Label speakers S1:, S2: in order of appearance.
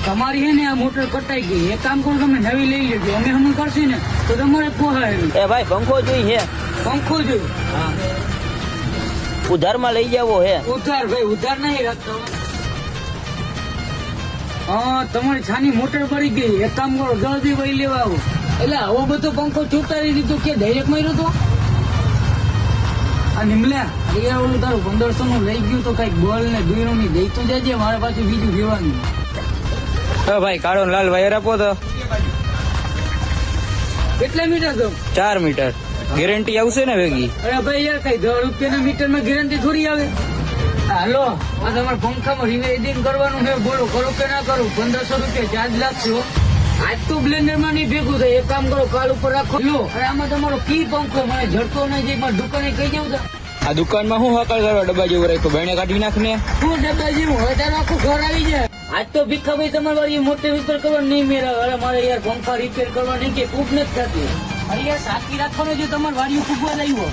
S1: તમારી હે ને આ મોટર કટાઈ ગઈ. એક કામ કરો, તમે નવી લઈ લેજો. અમે હમણાં કરશે ને તો તમારે પોહાય.
S2: એ ભાઈ પંખો જોઈએ
S1: પંખો જોયું. હા,
S2: ઉધારમાં લઈ જાવો હે.
S1: ઉધાર ભાઈ, ઉધાર નહીં રાખતો. હા, તમારી છાની મોટર પડી ગઈ. એક કામ કરો, જલ્દી વહી લેવા આવો. એટલે આવો બધો પંખો ચૂંટાડી દીધો કે ડાયરેક્ટ માર્યો તો આ નિમલ્યા. અહીંયા ઓલું તારું 1500 નું લઈ ગયું તો કઈક બોલ ને દુઈરો ની દઈ તો જજે. મારે પાછું બીજું લેવાનું.
S2: ભાઈ કાળો ને લાલ વાયર આપો તો.
S1: કેટલા મીટર તો?
S2: 4 મીટર. ગેરંટી આવશે ને ભેગી?
S1: અરે ભાઈ યાર, કઈ 10 રૂપિયાના મીટર માં ગેરંટી થોડી આવે. હાલો, આ તમારા પંખામાં રિવેડિંગ કરવાનું છે. બોલો, કરો કે ના કરો? 1500 રૂપિયા ચાર્જ લાગશે. આજ તો બ્લેન્ડર માં નહીં ભેગું થાય. એક કામ કરો, કાલ ઉપર રાખો. લો, અરે આમાં તમારો કી પંખો મને જડતો નહીં. જે મારી દુકાને કહી જવું તો
S2: આ દુકાનમાં હું હકલ કરવા ડબ્બા જેવું રાખ્યું? બેને કાઢી નાખ ને.
S1: શું ડબ્બા જેવું? હવે તારું આખું ઘર આવી જાય. આજ તો ભીખાભાઈ તમારી વાળી મોટર રિપેર કરવા નહીં મેળવે. અરે મારે યાર પંખા રિપેર કરવા નહીં કે ખૂબ નથી થતી. અરે યાર સાચી રાખવાનો જો તમારી વાડીઓ ખૂબ જ આવ્યો.